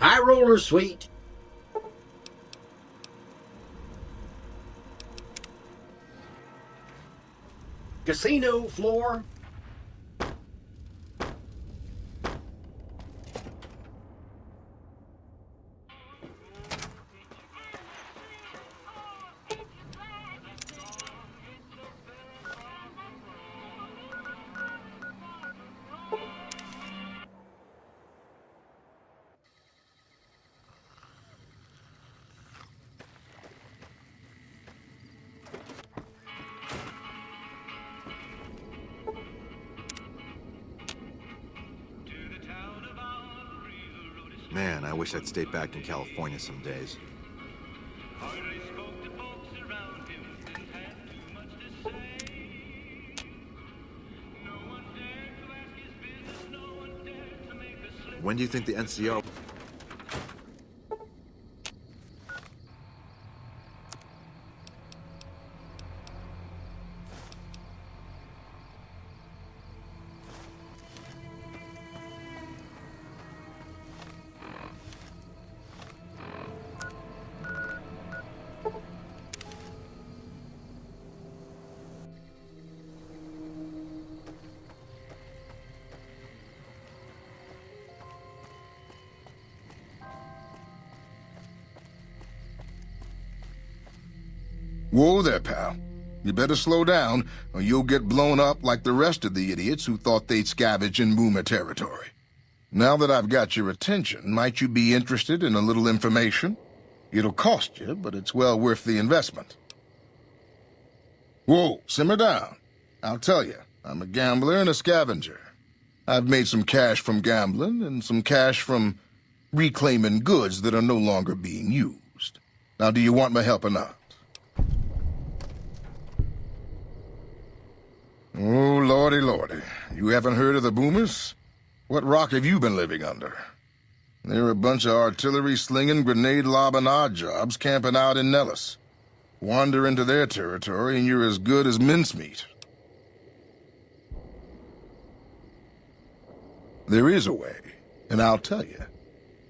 High roller suite. Casino floor. Man, I wish I'd stayed back in California some days. When do you think the NCR... Whoa there, pal. You better slow down, or you'll get blown up like the rest of the idiots who thought they'd scavenge in Boomer territory. Now that I've got your attention, might you be interested in a little information? It'll cost you, but it's well worth the investment. Whoa, simmer down. I'll tell you, I'm a gambler and a scavenger. I've made some cash from gambling and some cash from reclaiming goods that are no longer being used. Now, do you want my help or not? Oh, lordy, lordy. You haven't heard of the Boomers? What rock have you been living under? They're a bunch of artillery-slinging, grenade-lobbing odd jobs camping out in Nellis. Wander into their territory and you're as good as mincemeat. There is a way, and I'll tell you.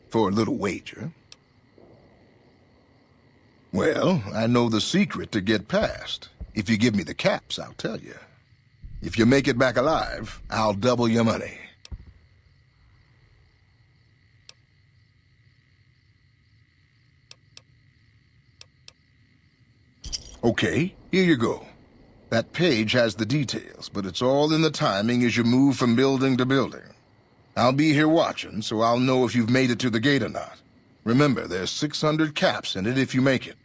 For a little wager. Well, I know the secret to get past. If you give me the caps, I'll tell you. If you make it back alive, I'll double your money. Okay, here you go. That page has the details, but it's all in the timing as you move from building to building. I'll be here watching, so I'll know if you've made it to the gate or not. Remember, there's 600 caps in it if you make it.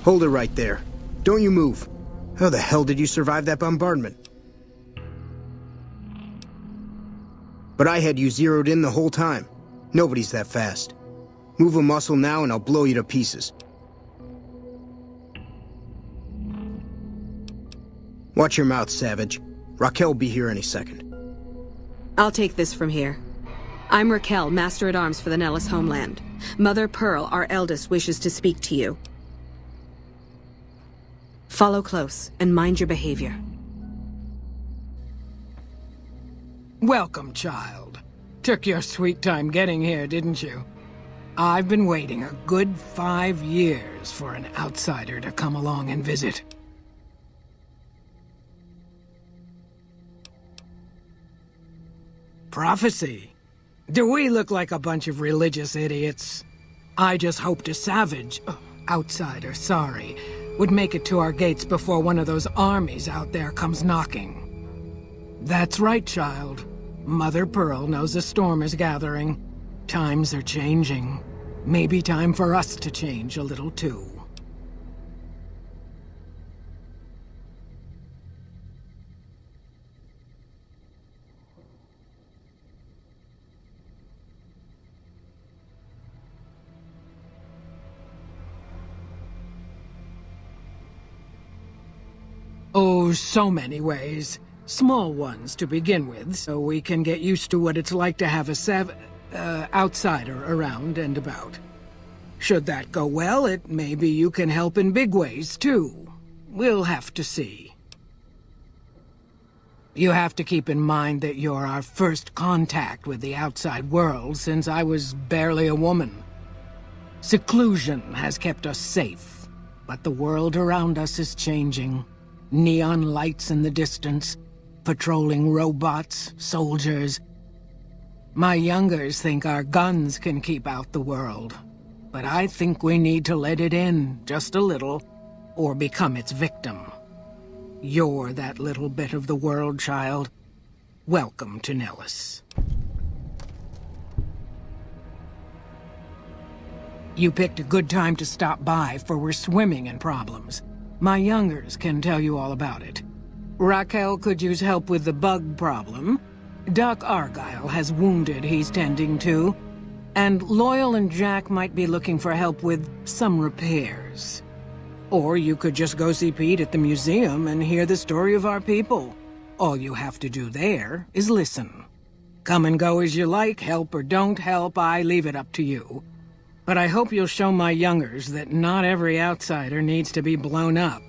Hold it right there. Don't you move. How the hell did you survive that bombardment? But I had you zeroed in the whole time. Nobody's that fast. Move a muscle now and I'll blow you to pieces. Watch your mouth, Savage. Raquel will be here any second. I'll take this from here. I'm Raquel, Master-at-Arms for the Nellis homeland. Mother Pearl, our eldest, wishes to speak to you. Follow close, and mind your behavior. Welcome, child. Took your sweet time getting here, didn't you? I've been waiting a good 5 years for an outsider to come along and visit. Prophecy? Do we look like a bunch of religious idiots? I just hoped a savage, outsider, sorry, would make it to our gates before one of those armies out there comes knocking. That's right, child. Mother Pearl knows a storm is gathering. Times are changing. Maybe time for us to change a little too. Oh, so many ways. Small ones to begin with, so we can get used to what it's like to have a outsider around and about. Should that go well, maybe you can help in big ways, too. We'll have to see. You have to keep in mind that you're our first contact with the outside world since I was barely a woman. Seclusion has kept us safe, but the world around us is changing. Neon lights in the distance, patrolling robots, soldiers. My youngers think our guns can keep out the world, but I think we need to let it in, just a little, or become its victim. You're that little bit of the world, child. Welcome to Nellis. You picked a good time to stop by, for we're swimming in problems. My youngers can tell you all about it. Raquel could use help with the bug problem. Doc Argyle has wounded he's tending to. And Loyal and Jack might be looking for help with some repairs. Or you could just go see Pete at the museum and hear the story of our people. All you have to do there is listen. Come and go as you like, help or don't help, I leave it up to you. But I hope you'll show my youngers that not every outsider needs to be blown up.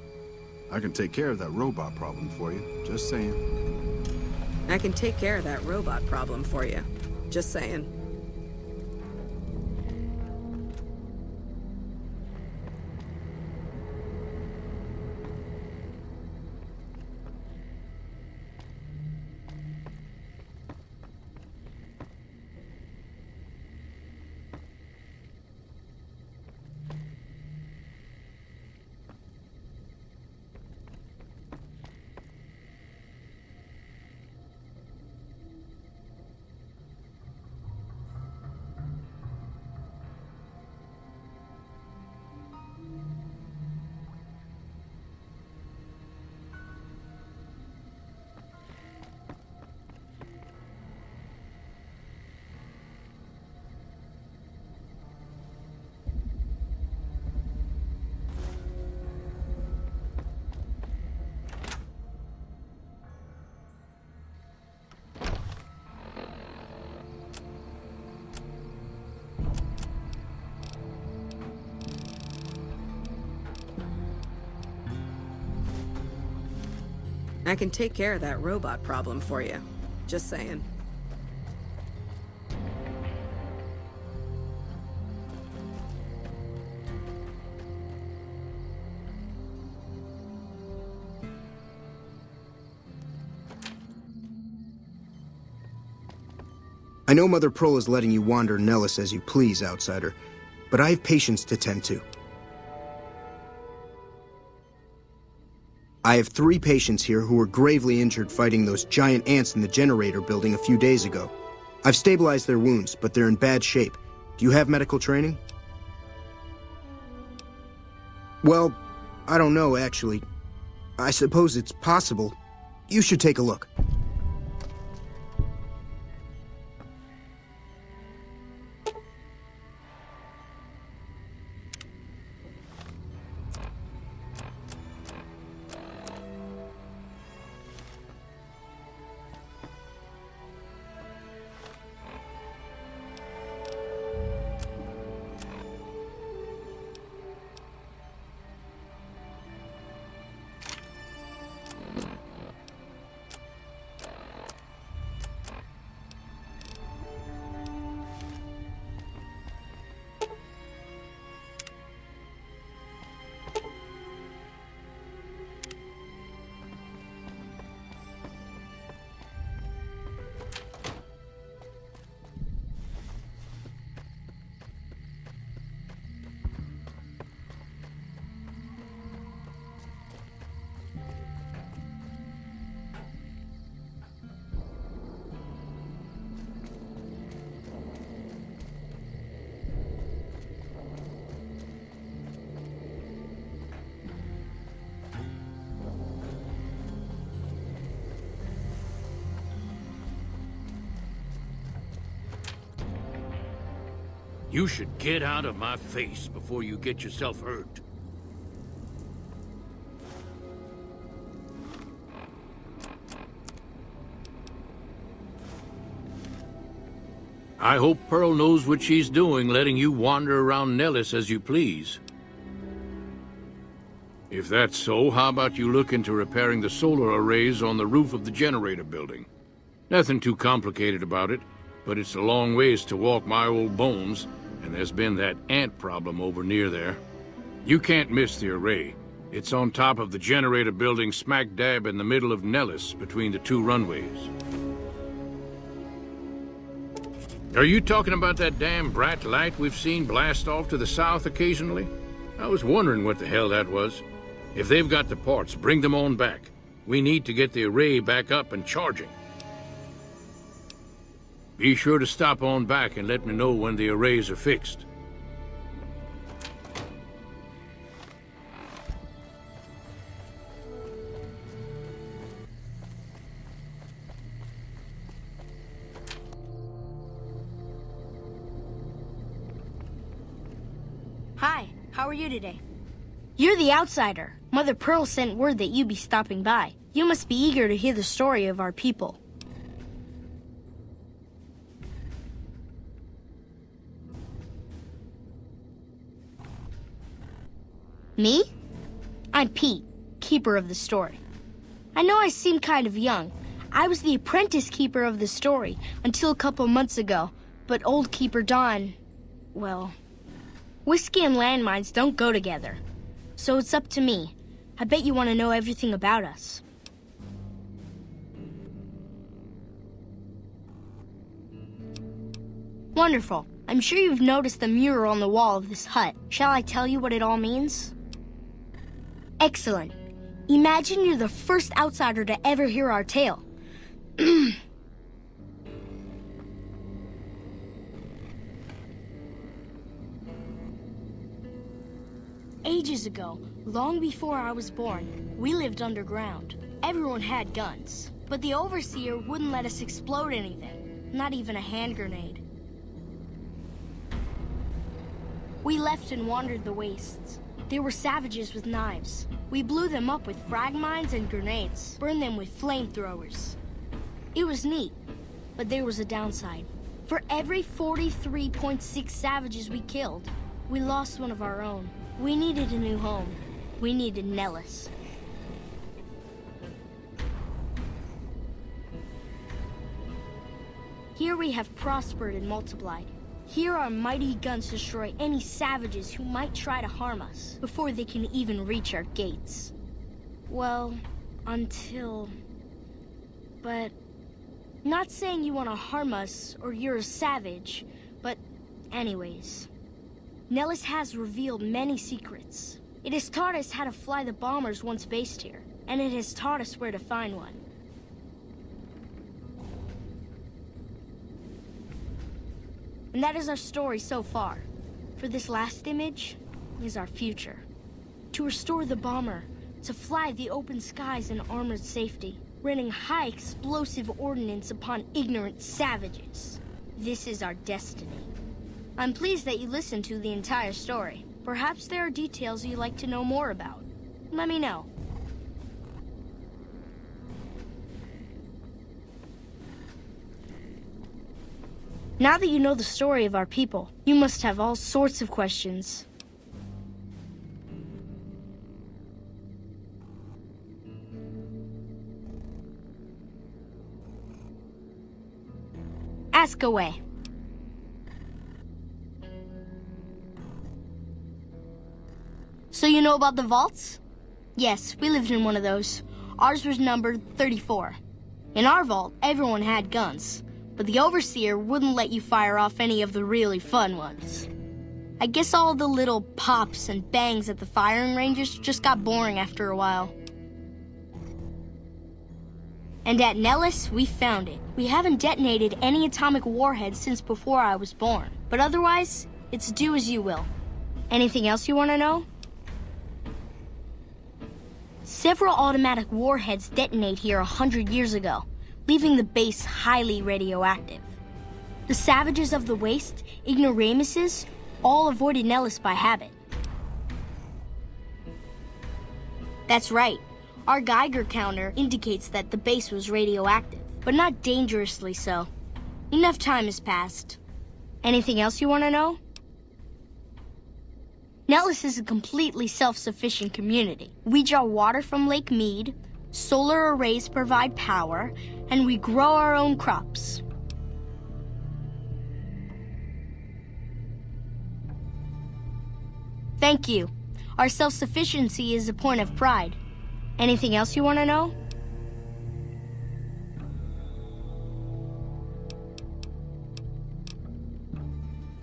I can take care of that robot problem for you. Just saying. I can take care of that robot problem for you. Just saying. I can take care of that robot problem for you. Just saying. I know Mother Pearl is letting you wander Nellis as you please, outsider, but I have patients to tend to. I have 3 patients here who were gravely injured fighting those giant ants in the generator building a few days ago. I've stabilized their wounds, but they're in bad shape. Do you have medical training? Well, I don't know, actually. I suppose it's possible. You should take a look. You should get out of my face before you get yourself hurt. I hope Pearl knows what she's doing, letting you wander around Nellis as you please. If that's so, how about you look into repairing the solar arrays on the roof of the generator building? Nothing too complicated about it, but it's a long ways to walk my old bones, and there's been that ant problem over near there. You can't miss the array. It's on top of the generator building smack dab in the middle of Nellis, between the 2 runways. Are you talking about that damn bright light we've seen blast off to the south occasionally? I was wondering what the hell that was. If they've got the parts, bring them on back. We need to get the array back up and charging. Be sure to stop on back and let me know when the arrays are fixed. Hi, how are you today? You're the outsider. Mother Pearl sent word that you'd be stopping by. You must be eager to hear the story of our people. Me? I'm Pete, keeper of the story. I know I seem kind of young. I was the apprentice keeper of the story until a couple months ago, but old Keeper Don, well, whiskey and landmines don't go together. So it's up to me. I bet you want to know everything about us. Wonderful. I'm sure you've noticed the mural on the wall of this hut. Shall I tell you what it all means? Excellent. Imagine you're the first outsider to ever hear our tale. Ages ago, long before I was born, we lived underground. Everyone had guns, but the Overseer wouldn't let us explode anything, not even a hand grenade. We left and wandered the wastes. There were savages with knives. We blew them up with frag mines and grenades, burned them with flamethrowers. It was neat, but there was a downside. For every 43.6 savages we killed, we lost one of our own. We needed a new home. We needed Nellis. Here we have prospered and multiplied. Here our mighty guns destroy any savages who might try to harm us before they can even reach our gates. Well, until... But Not saying you want to harm us or you're a savage, but anyways. Nellis has revealed many secrets. It has taught us how to fly the bombers once based here, and it has taught us where to find one. And that is our story so far. For this last image is our future. To restore the bomber, to fly the open skies in armored safety, raining high explosive ordnance upon ignorant savages. This is our destiny. I'm pleased that you listened to the entire story. Perhaps there are details you'd like to know more about. Let me know. Now that you know the story of our people, you must have all sorts of questions. Ask away. So you know about the vaults? Yes, we lived in one of those. Ours was numbered 34. In our vault, everyone had guns, but the Overseer wouldn't let you fire off any of the really fun ones. I guess all the little pops and bangs at the firing ranges just got boring after a while. And at Nellis, we found it. We haven't detonated any atomic warheads since before I was born, but otherwise, it's do as you will. Anything else you want to know? Several automatic warheads detonate here 100 years ago, leaving the base highly radioactive. The savages of the waste, ignoramuses, all avoided Nellis by habit. That's right. Our Geiger counter indicates that the base was radioactive, but not dangerously so. Enough time has passed. Anything else you want to know? Nellis is a completely self-sufficient community. We draw water from Lake Mead, solar arrays provide power, and we grow our own crops. Thank you. Our self-sufficiency is a point of pride. Anything else you want to know?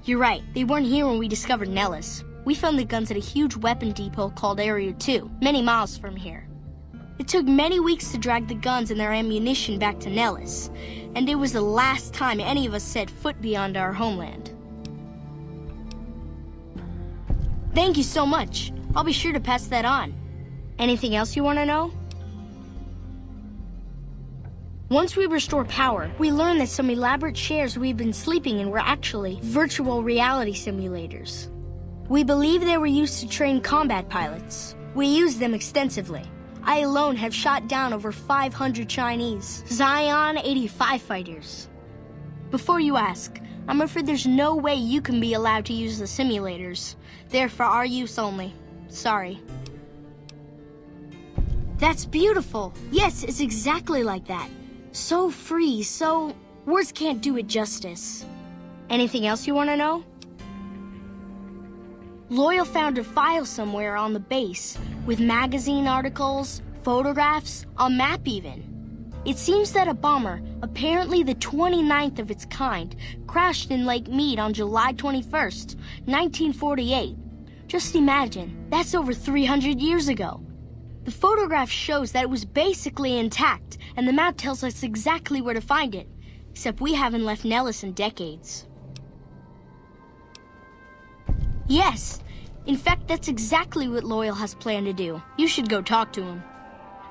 You're right. They weren't here when we discovered Nellis. We found the guns at a huge weapon depot called Area 2, many miles from here. It took many weeks to drag the guns and their ammunition back to Nellis, and it was the last time any of us set foot beyond our homeland. Thank you so much. I'll be sure to pass that on. Anything else you want to know? Once we restore power, we learned that some elaborate chairs we've been sleeping in were actually virtual reality simulators. We believe they were used to train combat pilots. We used them extensively. I alone have shot down over 500 Chinese Zion 85 fighters. Before you ask, I'm afraid there's no way you can be allowed to use the simulators. They're for our use only. Sorry. That's beautiful. Yes, it's exactly like that. So free, so... words can't do it justice. Anything else you want to know? Loyal found a file somewhere on the base, with magazine articles, photographs, a map even. It seems that a bomber, apparently the 29th of its kind, crashed in Lake Mead on July 21st, 1948. Just imagine, that's over 300 years ago. The photograph shows that it was basically intact, and the map tells us exactly where to find it, except we haven't left Nellis in decades. Yes. In fact, that's exactly what Loyal has planned to do. You should go talk to him.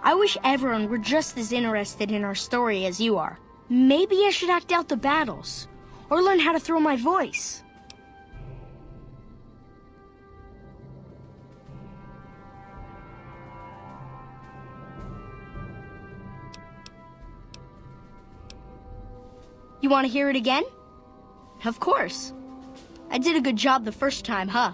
I wish everyone were just as interested in our story as you are. Maybe I should act out the battles, or learn how to throw my voice. You want to hear it again? Of course. I did a good job the first time, huh?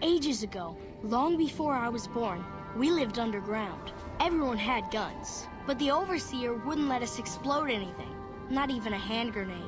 Ages ago, long before I was born, we lived underground. Everyone had guns, but the Overseer wouldn't let us explode anything, not even a hand grenade.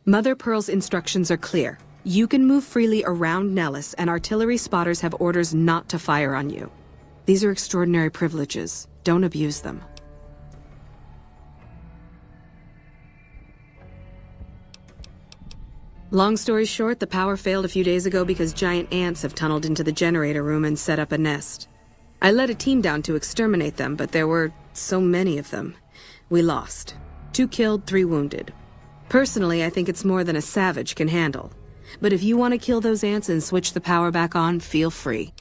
Mother Pearl's instructions are clear. You can move freely around Nellis, and artillery spotters have orders not to fire on you. These are extraordinary privileges. Don't abuse them. Long story short, the power failed a few days ago because giant ants have tunneled into the generator room and set up a nest. I led a team down to exterminate them, but there were so many of them. We lost. 2 killed, 3 wounded. Personally, I think it's more than a savage can handle. But if you want to kill those ants and switch the power back on, feel free.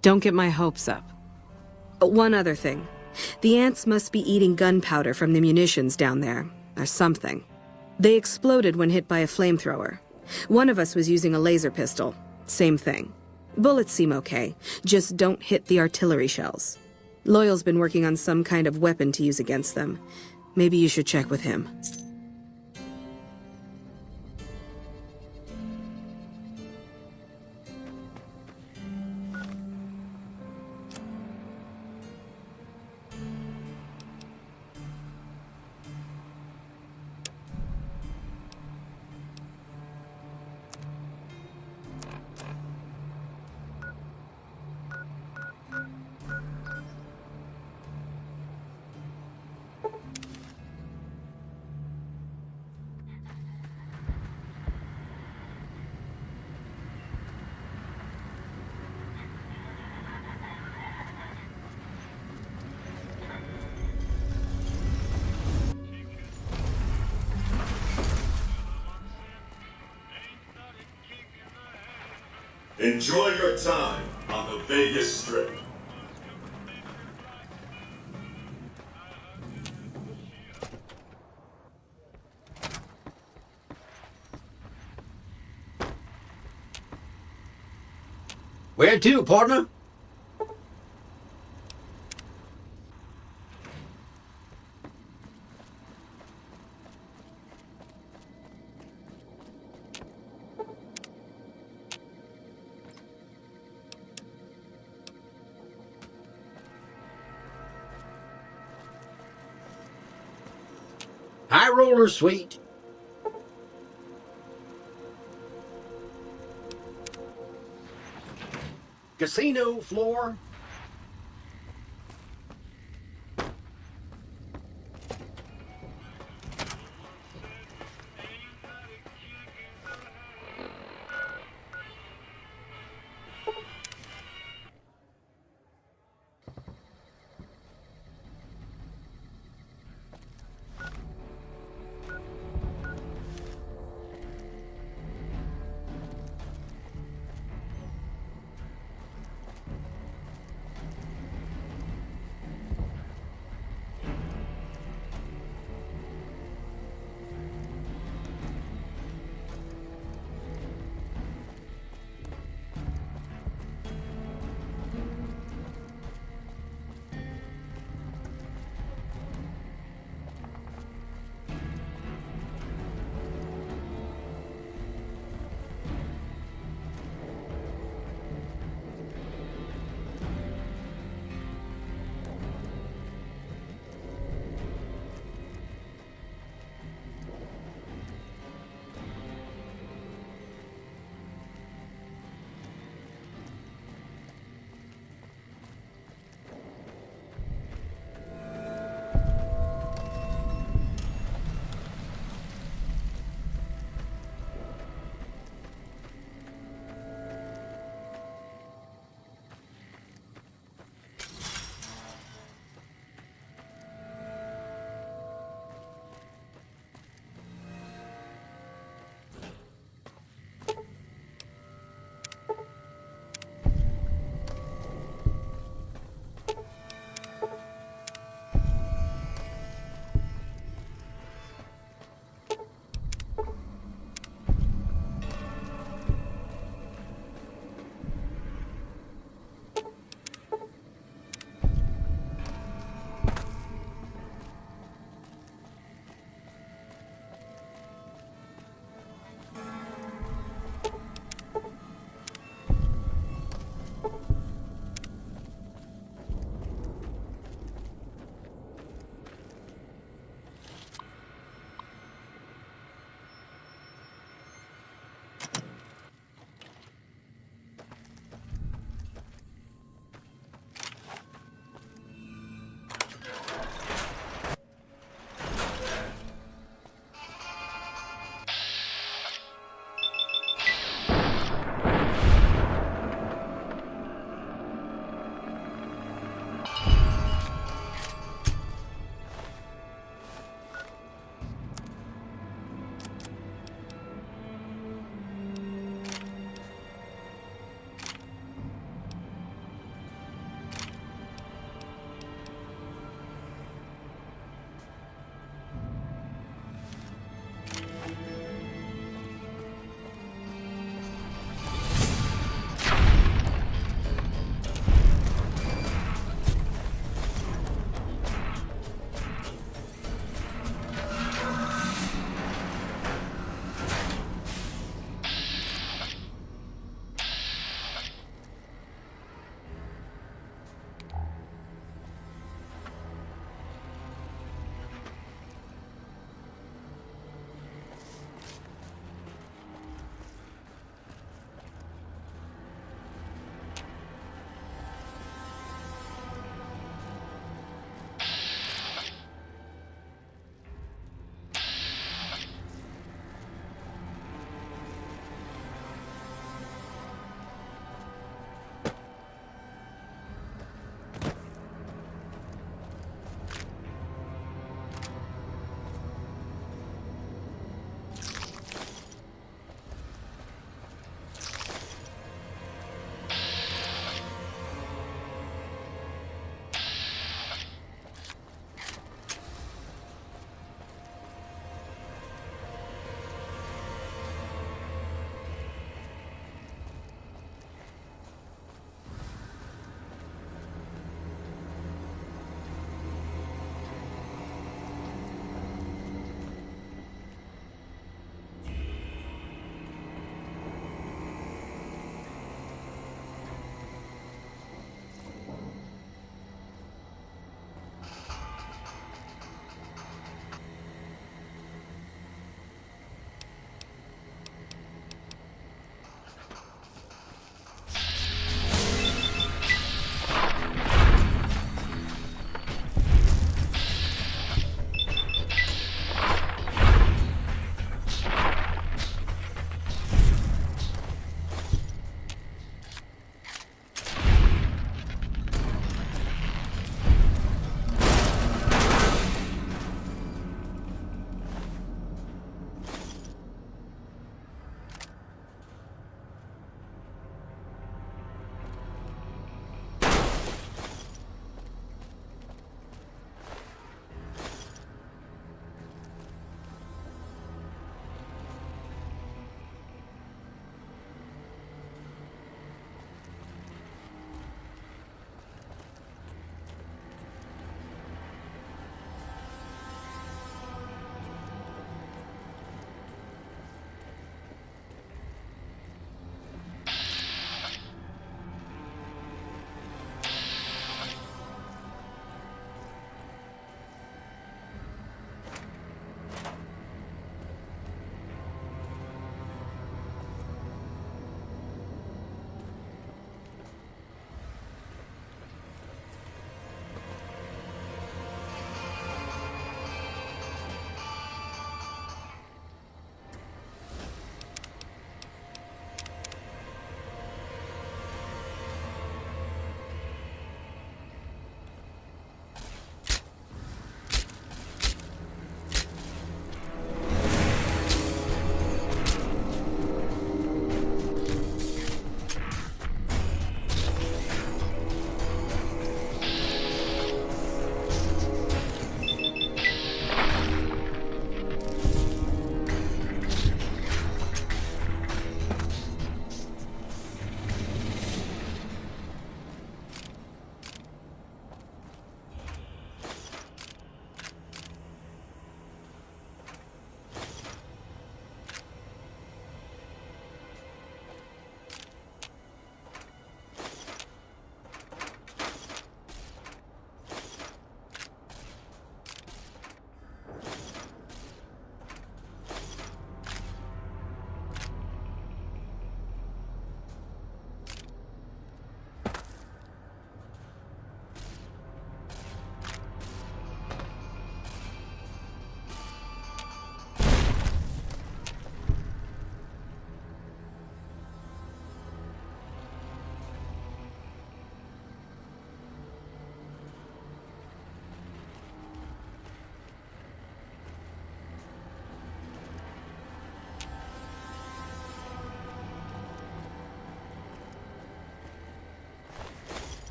Don't get my hopes up. One other thing. The ants must be eating gunpowder from the munitions down there, or something. They exploded when hit by a flamethrower. One of us was using a laser pistol. Same thing. Bullets seem okay, just don't hit the artillery shells. Loyal's been working on some kind of weapon to use against them. Maybe you should check with him. Enjoy your time on the Vegas Strip. Where to, partner? High roller suite. Casino floor.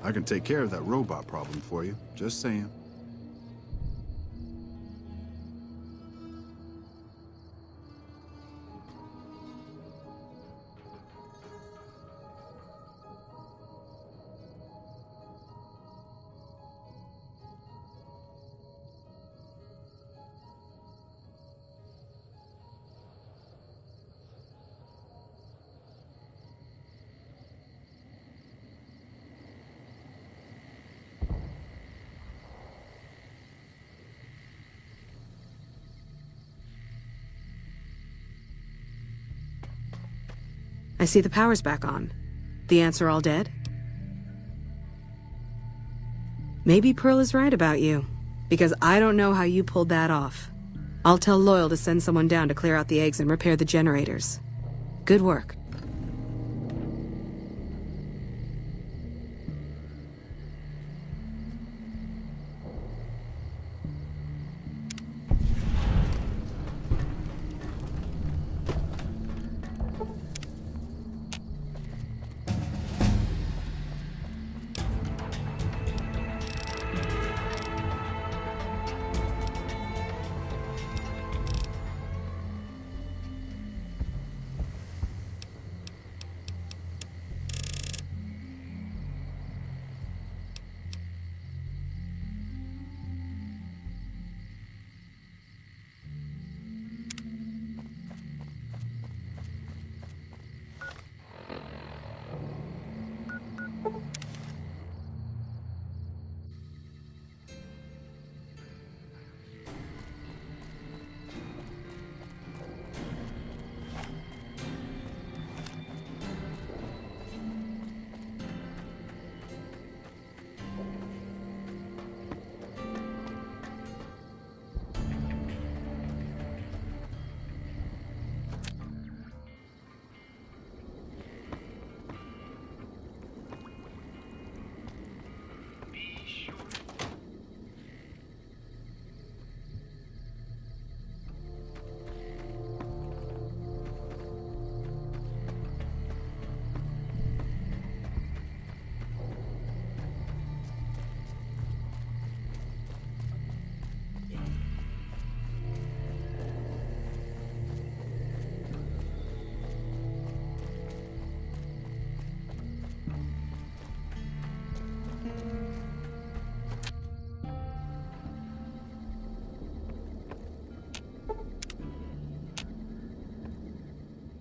I can take care of that robot problem for you. Just saying. I see the power's back on. The ants are all dead? Maybe Pearl is right about you, because I don't know how you pulled that off. I'll tell Loyal to send someone down to clear out the eggs and repair the generators. Good work.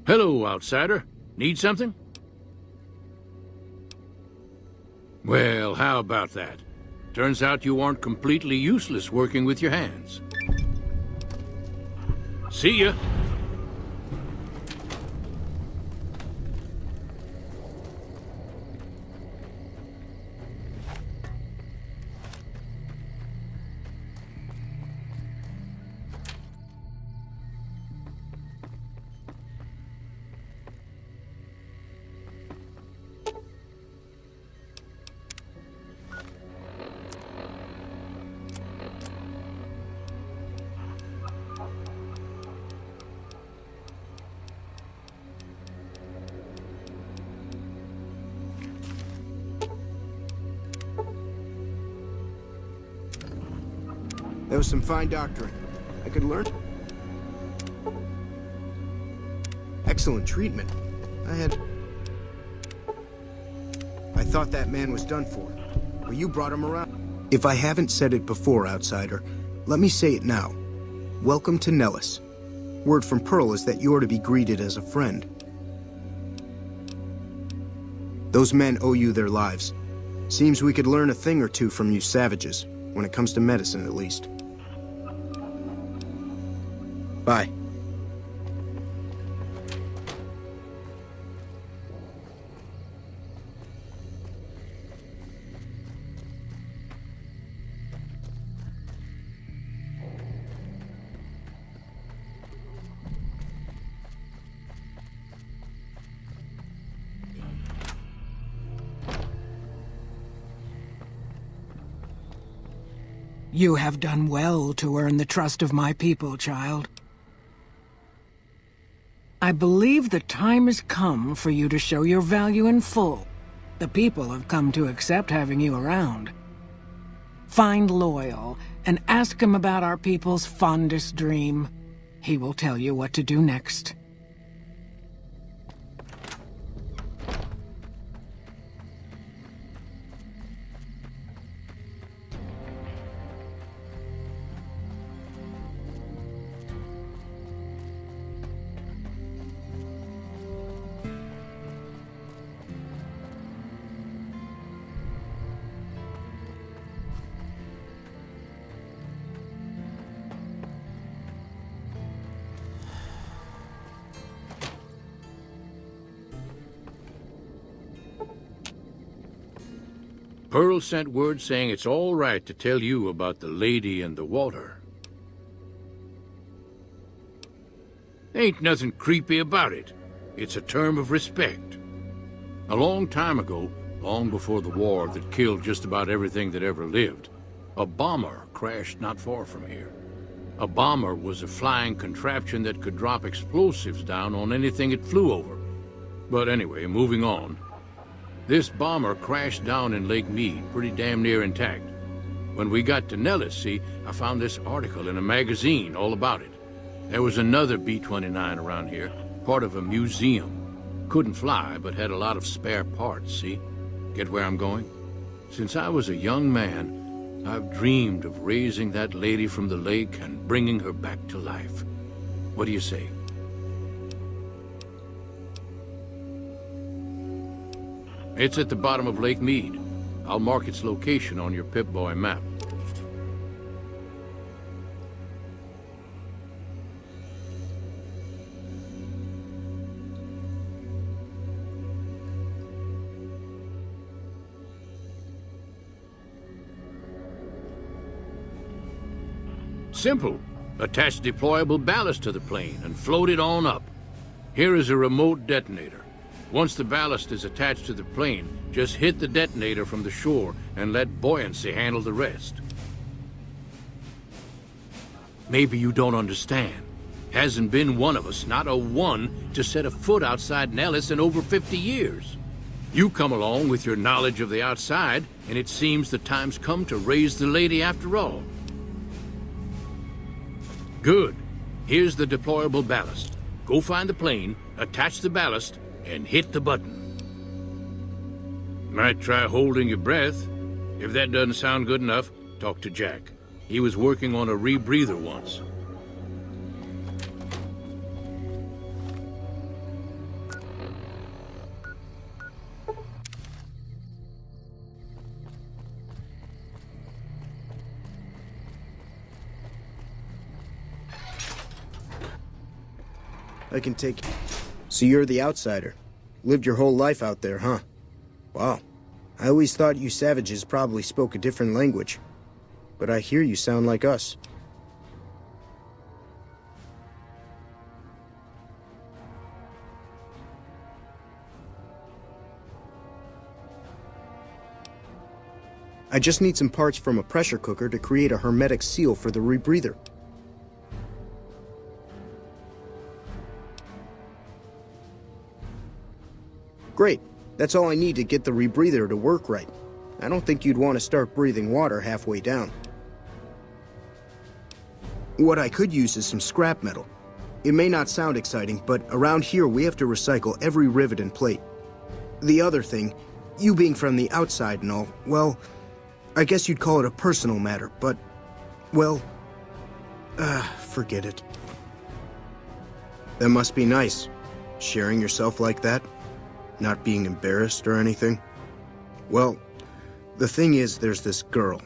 Hello, outsider. Need something? Well, how about that? Turns out you aren't completely useless working with your hands. See ya! That was some fine doctoring. I could learn. Excellent treatment. I thought that man was done for. Well, you brought him around. If I haven't said it before, outsider, let me say it now. Welcome to Nellis. Word from Pearl is that you're to be greeted as a friend. Those men owe you their lives. Seems we could learn a thing or two from you savages, when it comes to medicine at least. Bye. You have done well to earn the trust of my people, child. I believe the time has come for you to show your value in full. The people have come to accept having you around. Find Loyal and ask him about our people's fondest dream. He will tell you what to do next. Pearl sent word saying it's all right to tell you about the lady in the water. Ain't nothing creepy about it. It's a term of respect. A long time ago, long before the war that killed just about everything that ever lived, a bomber crashed not far from here. A bomber was a flying contraption that could drop explosives down on anything it flew over. But anyway, moving on. This bomber crashed down in Lake Mead, pretty damn near intact. When we got to Nellis, see, I found this article in a magazine all about it. There was another B-29 around here, part of a museum. Couldn't fly, but had a lot of spare parts, see? Get where I'm going? Since I was a young man, I've dreamed of raising that lady from the lake and bringing her back to life. What do you say? It's at the bottom of Lake Mead. I'll mark its location on your Pip-Boy map. Simple. Attach deployable ballast to the plane and float it on up. Here is a remote detonator. Once the ballast is attached to the plane, just hit the detonator from the shore and let buoyancy handle the rest. Maybe you don't understand. Hasn't been one of us, not a one, to set a foot outside Nellis in over 50 years. You come along with your knowledge of the outside, and it seems the time's come to raise the lady after all. Good. Here's the deployable ballast. Go find the plane, attach the ballast, and hit the button. Might try holding your breath. If that doesn't sound good enough, talk to Jack. He was working on a rebreather once. I can take... So you're the outsider. Lived your whole life out there, huh? Wow. I always thought you savages probably spoke a different language. But I hear you sound like us. I just need some parts from a pressure cooker to create a hermetic seal for the rebreather. Great. That's all I need to get the rebreather to work right. I don't think you'd want to start breathing water halfway down. What I could use is some scrap metal. It may not sound exciting, but around here we have to recycle every rivet and plate. The other thing, you being from the outside and all, well, I guess you'd call it a personal matter, but, well, forget it. That must be nice, sharing yourself like that. Not being embarrassed or anything? Well, the thing is, there's this girl.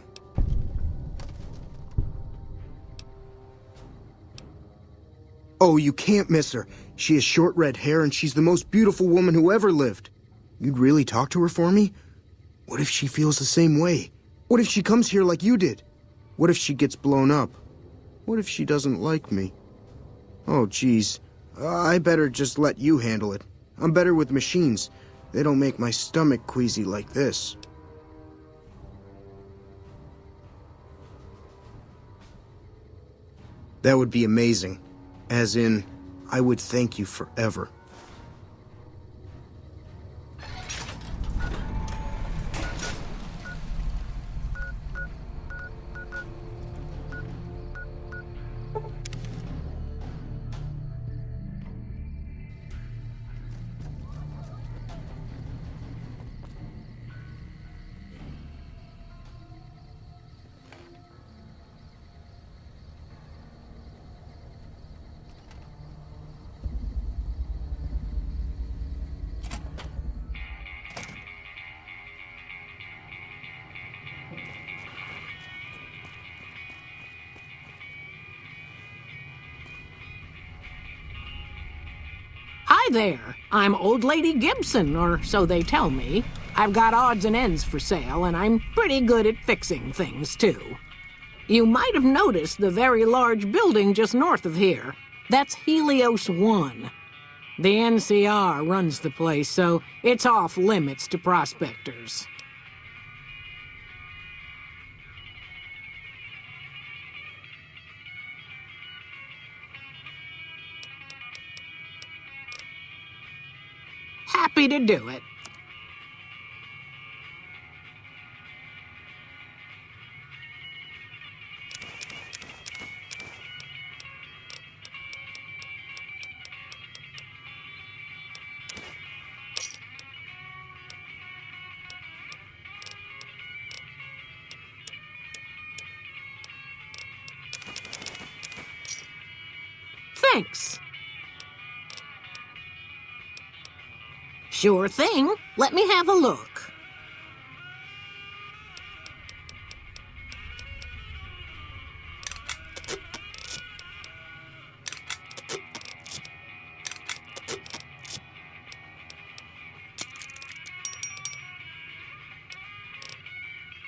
Oh, you can't miss her. She has short red hair and she's the most beautiful woman who ever lived. You'd really talk to her for me? What if she feels the same way? What if she comes here like you did? What if she gets blown up? What if she doesn't like me? Oh, geez. I better just let you handle it. I'm better with machines. They don't make my stomach queasy like this. That would be amazing. As in, I would thank you forever. there. I'm Old Lady Gibson, or so they tell me. I've got odds and ends for sale, and I'm pretty good at fixing things, too. You might have noticed the very large building just north of here. That's Helios 1. The NCR runs the place, so it's off limits to prospectors. Happy to do it. Thanks. Sure thing. Let me have a look.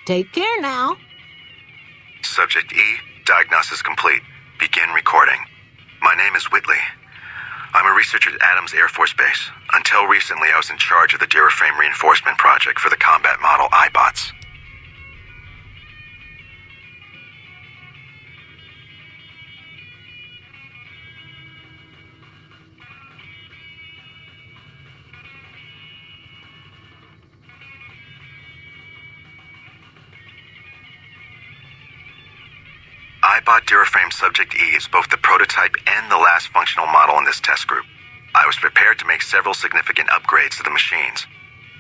Take care now. Subject E, diagnosis complete. Begin recording. My name is Whitley. I'm a researcher at Adams Air Force Base. Until recently, I was in charge of the Duraframe Reinforcement Project for the combat model iBots. iBot Duraframe Subject E is both the prototype and the last functional model in this test group. I was prepared to make several significant upgrades to the machines.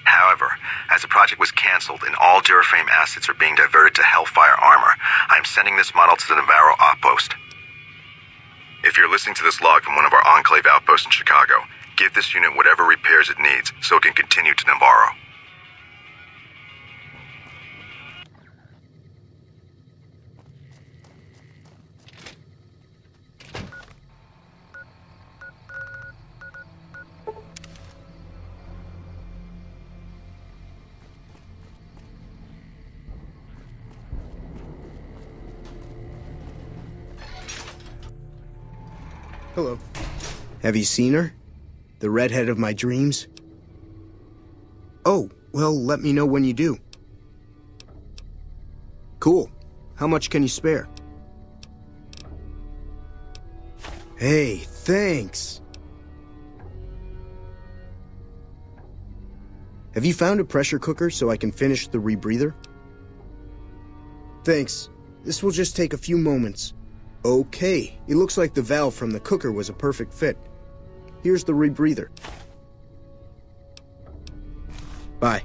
However, as the project was canceled and all Duraframe assets are being diverted to Hellfire armor, I'm sending this model to the Navarro outpost. If you're listening to this log from one of our Enclave outposts in Chicago, give this unit whatever repairs it needs so it can continue to Navarro. Hello. Have you seen her? The redhead of my dreams? Oh, well, let me know when you do. Cool. How much can you spare? Hey, thanks. Have you found a pressure cooker so I can finish the rebreather? Thanks. This will just take a few moments. Okay, it looks like the valve from the cooker was a perfect fit. Here's the rebreather. Bye.